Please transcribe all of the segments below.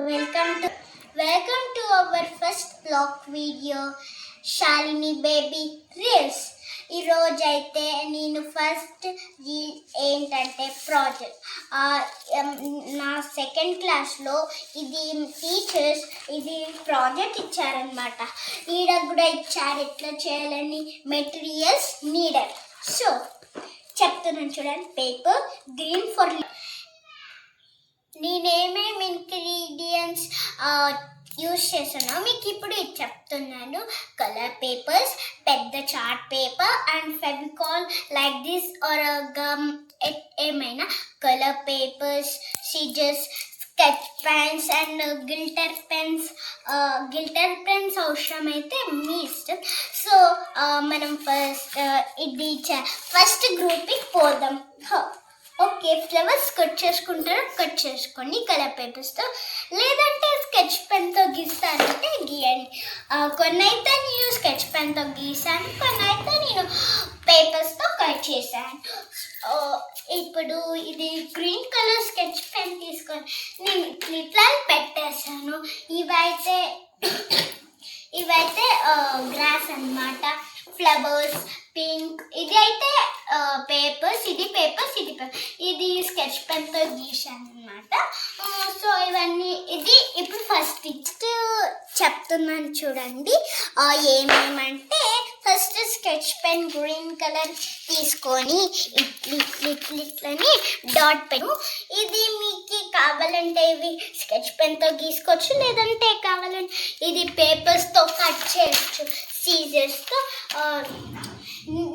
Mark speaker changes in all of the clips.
Speaker 1: Welcome to welcome to our first vlog video, Shalini Baby Reels. ఈ రోజు అయితే నేను ఫస్ట్ ఏంటంటే ప్రాజెక్ట్ నా సెకండ్ క్లాస్లో ఇది టీచర్స్ ఇది ప్రాజెక్ట్ ఇచ్చారనమాట. ఈడ కూడా ఇచ్చారు ఎట్లా చేయాలని, మెటీరియల్స్ నీడెడ్. సో చెప్తున్నాను చూడండి. పేపర్ గ్రీన్ ఫర్ నేనేమేమి ఇంగ్రీడియంట్స్ యూస్ చేసానో మీకు ఇప్పుడు చెప్తున్నాను. కలర్ పేపర్స్, పెద్ద chart paper and Fevicol like this or gum, ఏమైనా colour papers, scissors, sketch pens and glitter pens అవసరమైతే మీ ఇష్టం. సో మనం ఫస్ట్ గ్రూప్కి పోదాం. ఓకే, ఫ్లవర్స్ కట్ చేసుకోండి కలర్ పేపర్స్తో, లేదంటే స్కెచ్ పెన్తో గీస్తానంటే గీయండి. కొన్ని అయితే నేను స్కెచ్ పెన్తో గీసాను, కొన్ని అయితే నేను పేపర్స్తో కట్ చేశాను. ఇప్పుడు ఇది గ్రీన్ కలర్ స్కెచ్ పెన్ తీసుకొని నేను ఇట్లా పెట్టేసాను. ఇవైతే గ్రాస్ అన్నమాట, ఫ్లవర్స్, పింక్. ఇది అయితే పేపర్స్, ఇది స్కెచ్ పెన్తో గీసాను అనమాట. సో ఇవన్నీ ఇప్పుడు ఫస్ట్ చెప్తున్నాను చూడండి. ఏమేమంటే first sketch pen green colour తీసుకొని ఇట్లని డాట్ పెన్. ఇది మీకు కావాలంటే ఇవి స్కెచ్ పెన్తో గీసుకోవచ్చు, లేదంటే కావాలంటే ఇది పేపర్స్తో కట్ చేయొచ్చు సీజర్స్తో.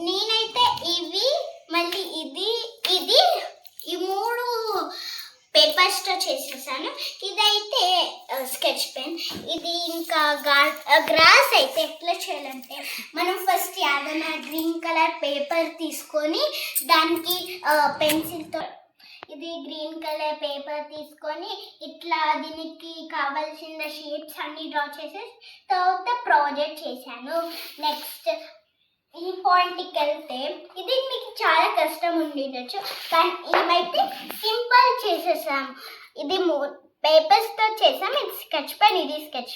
Speaker 1: నేనైతే ఇవి మళ్ళీ ఇది ఈ మూడు పేపర్స్తో చేసేసాను. ఇదైతే స్కెచ్ పెన్. ఇది ఇంకా గ్రాస్ అయితే ఎట్లా చేయాలంటే మనం ఫస్ట్ ఏదైనా గ్రీన్ కలర్ పేపర్ తీసుకొని దానికి పెన్సిల్తో ఇది గ్రీన్ కలర్ పేపర్ తీసుకొని ఇట్లా దీనికి కావాల్సిన షేప్స్ అన్ని డ్రా చేసేసి తర్వాత ప్రాజెక్ట్ చేశాను. నెక్స్ట్ ఈ పాయింట్కి వెళ్తే ఇది మీకు చాలా కష్టం ఉండొచ్చు, కానీ ఏమైతే సింపుల్ చేసేసాము. ఇది పేపర్స్తో చేసాము. ఇది స్కెచ్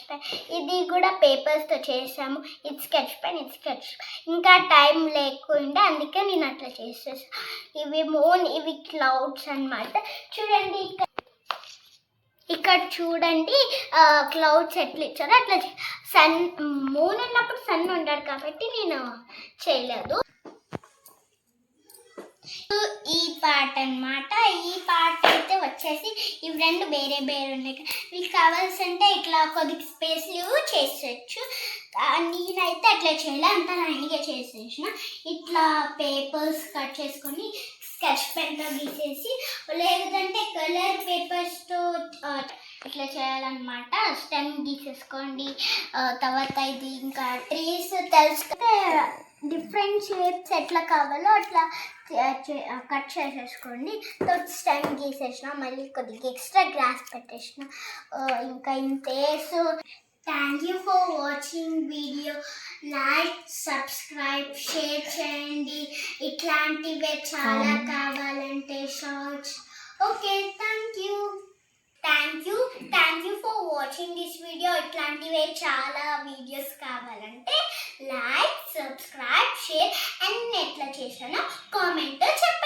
Speaker 1: పెన్, ఇది కూడా పేపర్స్తో చేసాము. ఇది స్కెచ్ పెన్, ఇంకా టైం లేకుండా అందుకే నేను అట్లా చేసేసాను. ఇవి క్లౌడ్స్ అన్నమాట. చూడండి ఇక్కడ చూడండి క్లౌడ్స్ ఎట్లా ఇచ్చారో అట్లా. మూన్ ఉన్నప్పుడు సన్ ఉండడు కాబట్టి నేను చేయలేదు. ఈ పార్ట్ అన్నమాట. ఈ పార్ట్ అయితే వచ్చేసి ఇవి రెండు వేరే ఉన్నాయి. మీకు కావాల్సింటే ఇట్లా కొద్దిగా స్పేస్ చేసేయచ్చు. నేనైతే అట్లా చేయలే, అంతా లైన్గా చేసేసిన. ఇట్లా పేపర్స్ కట్ చేసుకొని స్కెచ్ పెన్తో గీసేసి, లేదంటే కలర్ పేపర్స్తో ఇట్లా చేయాలన్నమాట. స్టెమ్ గీసేసుకోండి. తర్వాత ఇది ఇంకా ట్రీస్ తెలుసుకుంటే డిఫరెంట్ షేప్స్ ఎట్లా కావాలో అట్లా కట్ చేసేసుకోండి. స్టెమ్ గీసేసిన, మళ్ళీ కొద్దిగా ఎక్స్ట్రా గ్రాస్ పెట్టేసిన. ఇంకా ఇంతే. So thank you for watching video. Like, subscribe, share చేయండి. ఇట్లాంటివే చాలా కావాలంటే shorts. Okay, thank you for watching this video. ఇట్లాంటివే చాలా వీడియోస్ కావాలంటే లైక్, సబ్స్క్రైబ్, షేర్ అండ్ ఎట్లా చేశానో కామెంట్లో చెప్పండి.